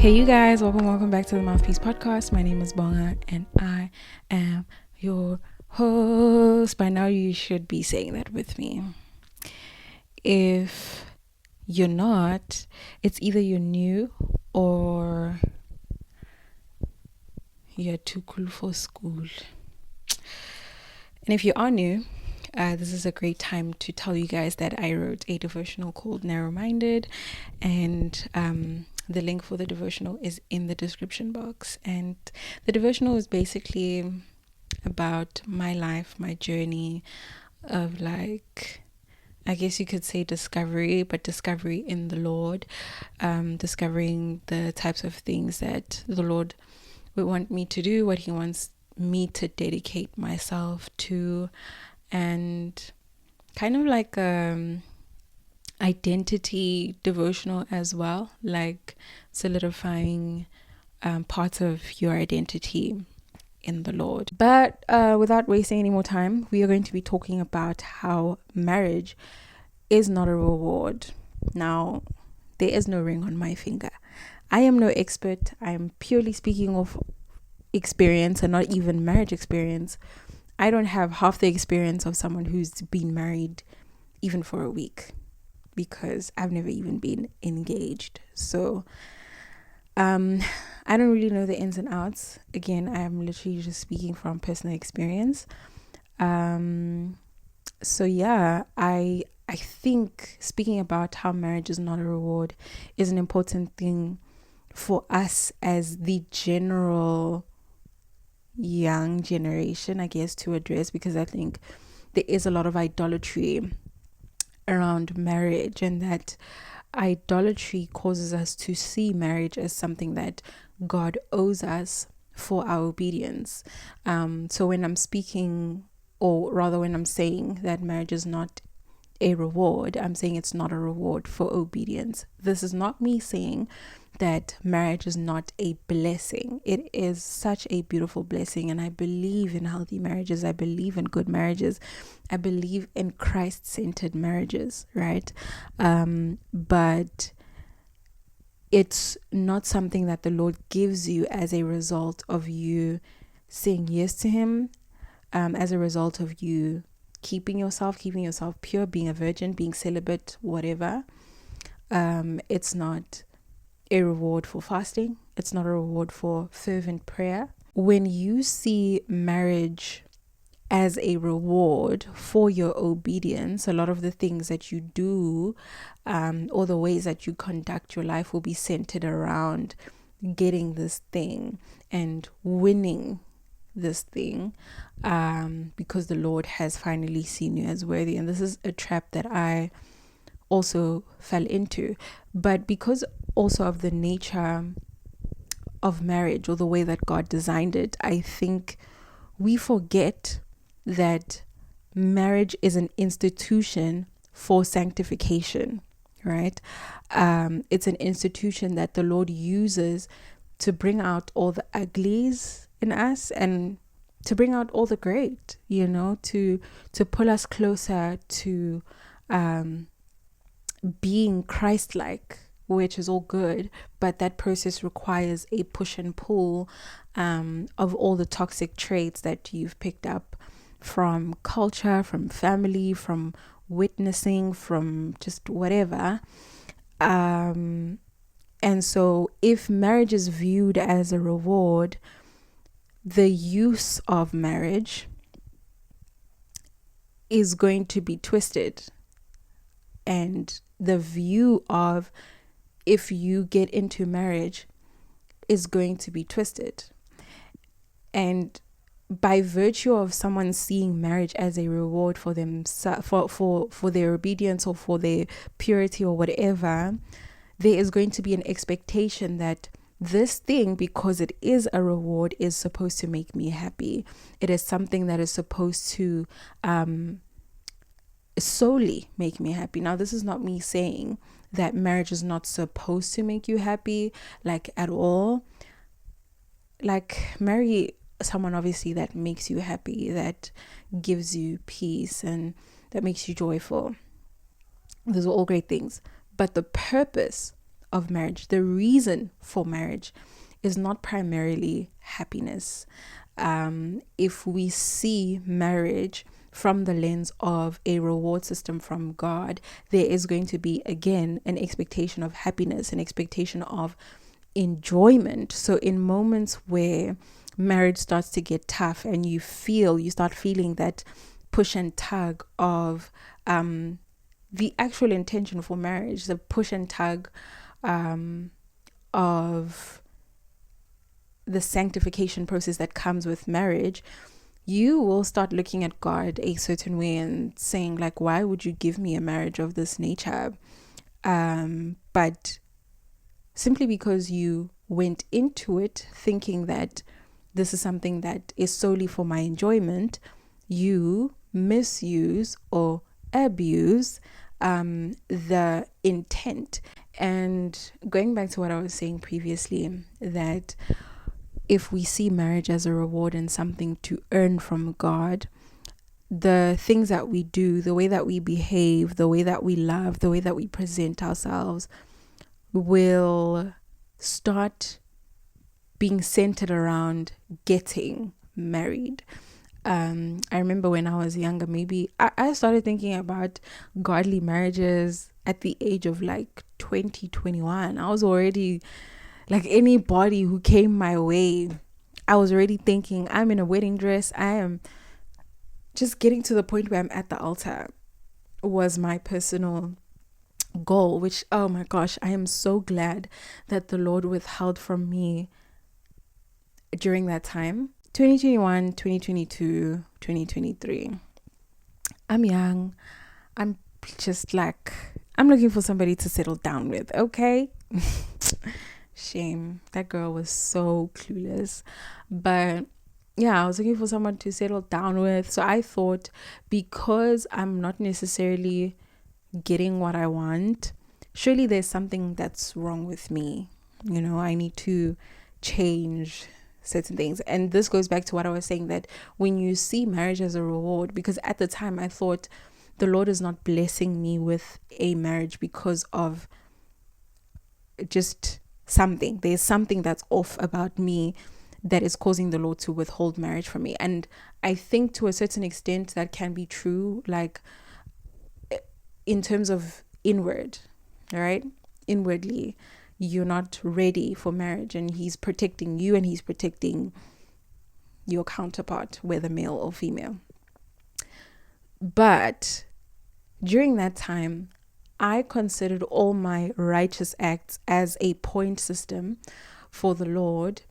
Hey you guys, welcome back to the Mouthpiece Podcast. My name is Bonga and I am your host. By now you should be saying that with me. If you're not, it's either you're new or you're too cool for school. And if you are new, this is a great time to tell you guys that I wrote a devotional called Narrow Minded, and the link for the devotional is in the description box. And the devotional is basically about my life, my journey of, like, I guess you could say discovery, but discovery in the Lord, discovering the types of things that the Lord would want me to do, what He wants me to dedicate myself to, and kind of like identity devotional as well, like solidifying parts of your identity in the Lord. But without wasting any more time, we are going to be talking about how marriage is not a reward. Now, there is no ring on my finger. I am no expert. I am purely speaking of experience and not even marriage experience. I don't have half the experience of someone who's been married even for a week, because I've never even been engaged. So I don't really know the ins and outs. Again, I'm literally just speaking from personal experience. So yeah, I think speaking about how marriage is not a reward is an important thing for us as the general young generation, I guess, to address, because I think there is a lot of idolatry around marriage, and that idolatry causes us to see marriage as something that God owes us for our obedience. So when I'm speaking, or rather when I'm saying that marriage is not a reward, I'm saying it's not a reward for obedience. This is not me saying that marriage is not a blessing. It is such a beautiful blessing, and I believe in healthy marriages. I believe in good marriages. I believe in Christ-centered marriages, right? But it's not something that the Lord gives you as a result of you saying yes to Him, as a result of you keeping yourself pure, being a virgin, being celibate, whatever. It's not a reward for fasting. It's not a reward for fervent prayer. When you see marriage as a reward for your obedience, a lot of the things that you do, or the ways that you conduct your life, will be centered around getting this thing and winning this thing, because the Lord has finally seen you as worthy. And this is a trap that I also fell into. But because also of the nature of marriage, or the way that God designed it, I think we forget that marriage is an institution for sanctification, right? It's an institution that the Lord uses to bring out all the uglies in us and to bring out all the great, to pull us closer to being Christ-like, which is all good, but that process requires a push and pull of all the toxic traits that you've picked up from culture, from family, from witnessing, from just whatever. And so if marriage is viewed as a reward, the use of marriage is going to be twisted, and the view of if you get into marriage is going to be twisted. And by virtue of someone seeing marriage as a reward for them, for their obedience or for their purity or whatever, there is going to be an expectation that this thing, because it is a reward, is supposed to make me happy. It is something that is supposed to solely make me happy. Now, this is not me saying that marriage is not supposed to make you happy, like, at all. Like, marry someone obviously that makes you happy, that gives you peace, and that makes you joyful. Those are all great things. But the purpose of marriage, the reason for marriage, is not primarily happiness. If we see marriage from the lens of a reward system from God, there is going to be, again, an expectation of happiness, an expectation of enjoyment. So in moments where marriage starts to get tough and you start feeling that push and tug of the actual intention for marriage, the push and tug of the sanctification process that comes with marriage, you will start looking at God a certain way and saying, like, why would you give me a marriage of this nature? But simply because you went into it thinking that this is something that is solely for my enjoyment, you misuse or abuse the intent. And going back to what I was saying previously, that if we see marriage as a reward and something to earn from God, the things that we do, the way that we behave, the way that we love, the way that we present ourselves will start being centered around getting married. I remember when I was younger, maybe I started thinking about godly marriages at the age of like 20, 21. I was already, like, anybody who came my way, I was already thinking, I'm in a wedding dress. I am just getting to the point where I'm at the altar was my personal goal, which, oh my gosh, I am so glad that the Lord withheld from me during that time. 2021, 2022, 2023. I'm young. I'm just like, I'm looking for somebody to settle down with, okay? Shame. That girl was so clueless. But yeah, I was looking for someone to settle down with. So I thought, because I'm not necessarily getting what I want, surely there's something that's wrong with me. You know, I need to change certain things. And this goes back to what I was saying, that when you see marriage as a reward, because at the time I thought the Lord is not blessing me with a marriage because of just something. There's something that's off about me that is causing the Lord to withhold marriage from me. And I think to a certain extent that can be true, like in terms of inward, all right? Inwardly, you're not ready for marriage, and He's protecting you and He's protecting your counterpart, whether male or female. But during that time, I considered all my righteous acts as a point system for the Lord,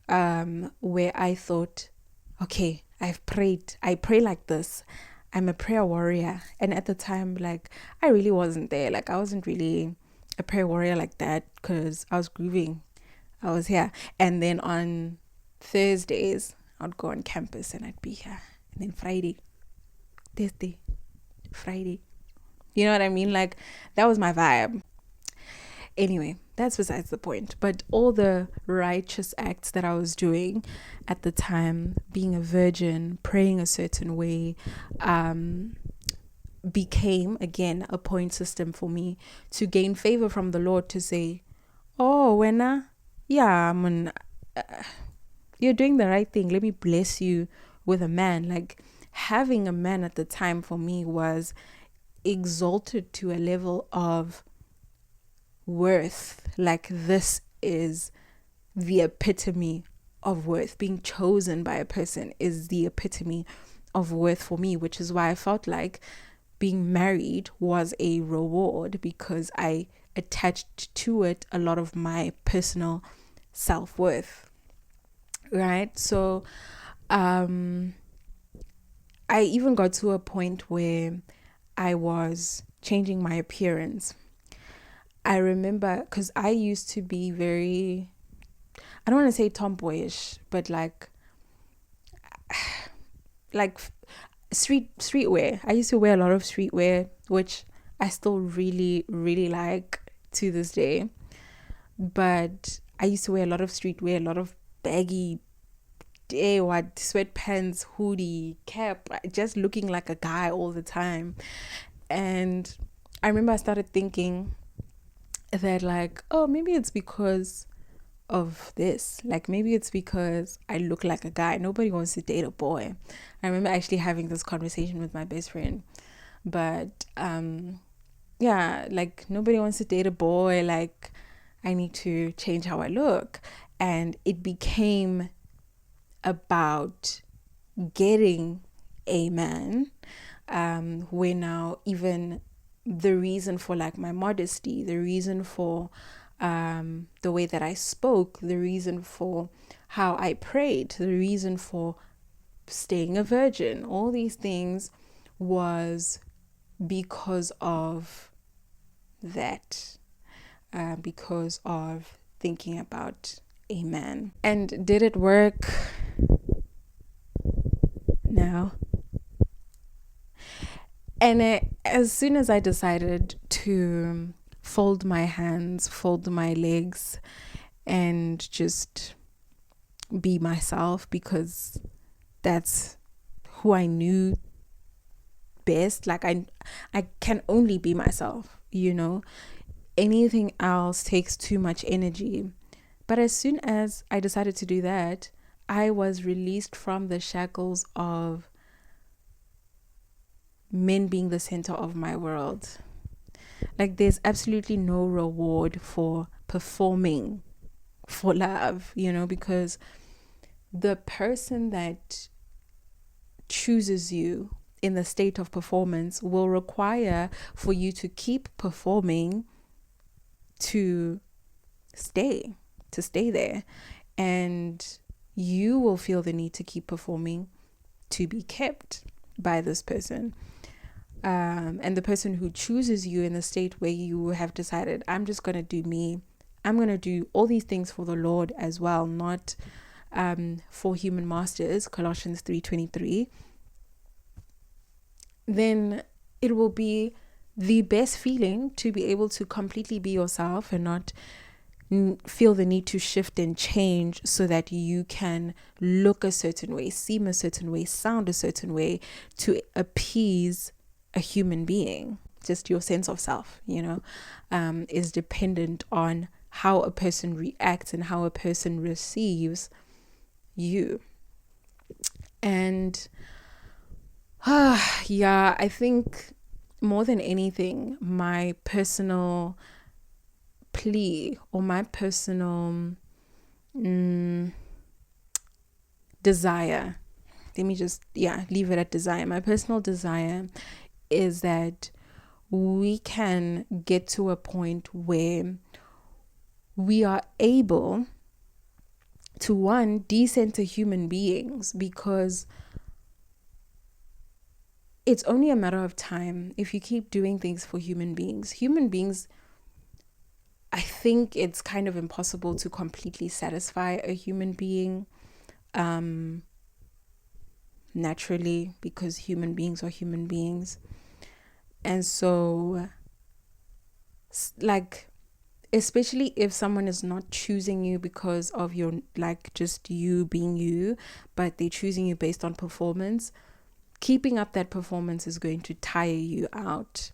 where I thought, okay, I've prayed. I pray like this. I'm a prayer warrior. And at the time, like, I really wasn't there. Like, I wasn't really a prayer warrior like that because I was grieving. I was here. And then on Thursdays, I'd go on campus and I'd be here. And then Friday, Thursday, Friday. You know what I mean? Like, that was my vibe. Anyway, that's besides the point. But all the righteous acts that I was doing at the time, being a virgin, praying a certain way, became, again, a point system for me to gain favor from the Lord, to say, oh, Wena, yeah, you're doing the right thing. Let me bless you with a man. Like, having a man at the time for me was exalted to a level of worth. Like, this is the epitome of worth. Being chosen by a person is the epitome of worth for me, which is why I felt like being married was a reward, because I attached to it a lot of my personal self-worth, right? So I even got to a point where I was changing my appearance. I remember, because I used to be very, I don't want to say tomboyish, but like streetwear. I used to wear a lot of streetwear, which I still really, really like to this day. But I used to wear a lot of streetwear, a lot of baggy, sweatpants, hoodie, cap, just looking like a guy all the time. And I remember I started thinking that like, oh, maybe it's because of this. Like maybe it's because I look like a guy. Nobody wants to date a boy. I remember actually having this conversation with my best friend. But yeah, like nobody wants to date a boy. Like I need to change how I look. And it became about getting a man, where now even the reason for like my modesty, the reason for the way that I spoke, the reason for how I prayed, the reason for staying a virgin, all these things was because of that, because of thinking about a man. And did it work? No. And as soon as I decided to fold my hands, fold my legs, and just be myself, because that's who I knew best. Like I can only be myself, anything else takes too much energy. But as soon as I decided to do that, I was released from the shackles of men being the center of my world. Like there's absolutely no reward for performing for love, because the person that chooses you in the state of performance will require for you to keep performing to stay there. And you will feel the need to keep performing to be kept by this person. And the person who chooses you in the state where you have decided, I'm just going to do me. I'm going to do all these things for the Lord as well, not for human masters, Colossians 3:23. Then it will be the best feeling to be able to completely be yourself and not feel the need to shift and change so that you can look a certain way, seem a certain way, sound a certain way to appease a human being. Just your sense of self, is dependent on how a person reacts and how a person receives you. And yeah, I think more than anything, my personal plea or my personal desire, let me just leave it at desire. My personal desire is that we can get to a point where we are able to, one, decenter human beings, because it's only a matter of time if you keep doing things for human beings. I think it's kind of impossible to completely satisfy a human being naturally, because human beings are human beings. And so, like, especially if someone is not choosing you because of your, like, just you being you, but they're choosing you based on performance, keeping up that performance is going to tire you out.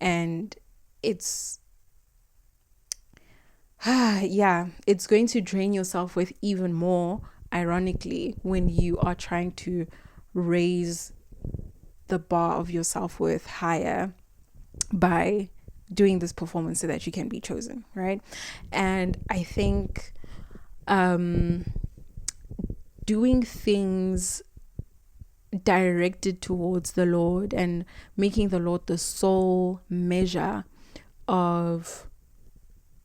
And it's going to drain yourself with even more, ironically, when you are trying to raise the bar of your self-worth higher by doing this performance so that you can be chosen, right? And I think doing things directed towards the Lord and making the Lord the sole measure of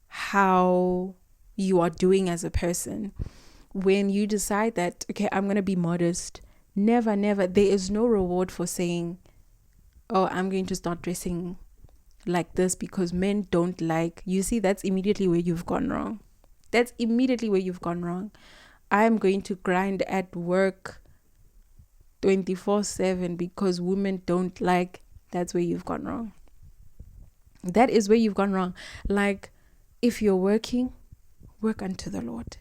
how you are doing as a person. When you decide that, okay, I'm going to be modest, never, there is no reward for saying, oh, I'm going to start dressing like this because men don't like. You see, that's immediately where you've gone wrong. I'm going to grind at work 24/7 because women don't like. That's where you've gone wrong. That is where you've gone wrong. Like, if you're working, work unto the Lord.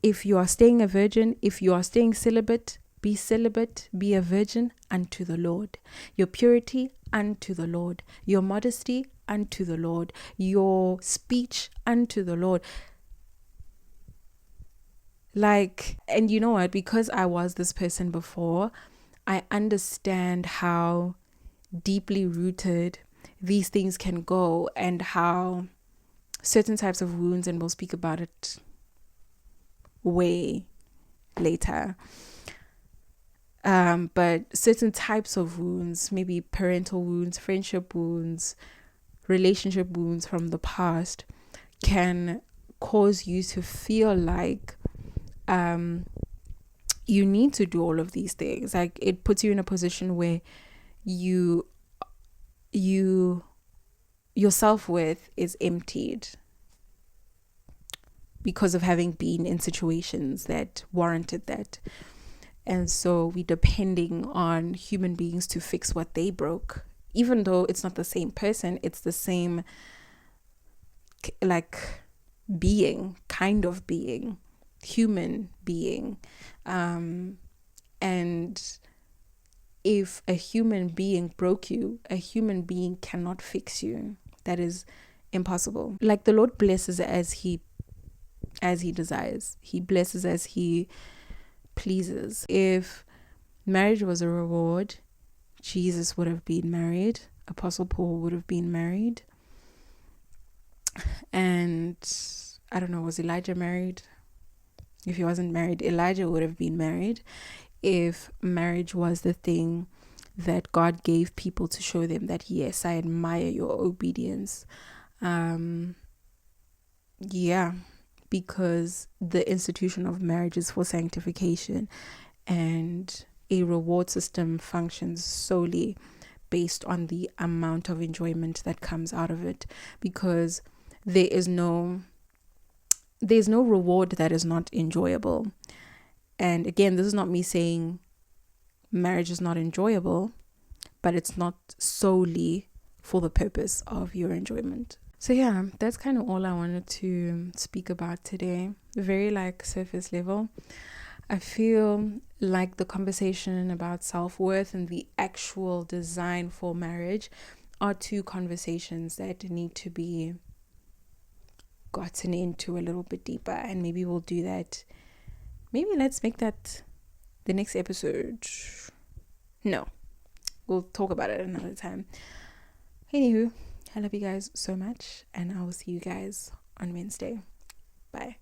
If you are staying a virgin, if you are staying celibate, Be celibate, be a virgin unto the Lord. Your purity unto the Lord. Your modesty unto the Lord. Your speech unto the Lord. Like, and you know what? Because I was this person before, I understand how deeply rooted these things can go, and how certain types of wounds, and we'll speak about it way later, but certain types of wounds, maybe parental wounds, friendship wounds, relationship wounds from the past, can cause you to feel like you need to do all of these things. Like, it puts you in a position where your self-worth is emptied because of having been in situations that warranted that. And so we're depending on human beings to fix what they broke, even though it's not the same person. It's the same like being, kind of being, human being. And if a human being broke you, a human being cannot fix you. That is impossible. Like, the Lord blesses as he desires. He blesses as he pleases. If marriage was a reward, Jesus would have been married. Apostle Paul would have been married. And I don't know, was Elijah married? If he wasn't married, Elijah would have been married. If marriage was the thing that God gave people to show them that, yes, I admire your obedience. Yeah, because the institution of marriage is for sanctification, and a reward system functions solely based on the amount of enjoyment that comes out of it, because there's no reward that is not enjoyable. And again, this is not me saying marriage is not enjoyable, but it's not solely for the purpose of your enjoyment. So yeah, that's kind of all I wanted to speak about today. Very like surface level. I feel like the conversation about self-worth and the actual design for marriage are two conversations that need to be gotten into a little bit deeper, and maybe we'll do that. Maybe let's make that the next episode. No, we'll talk about it another time. Anywho, I love you guys so much, and I will see you guys on Wednesday. Bye.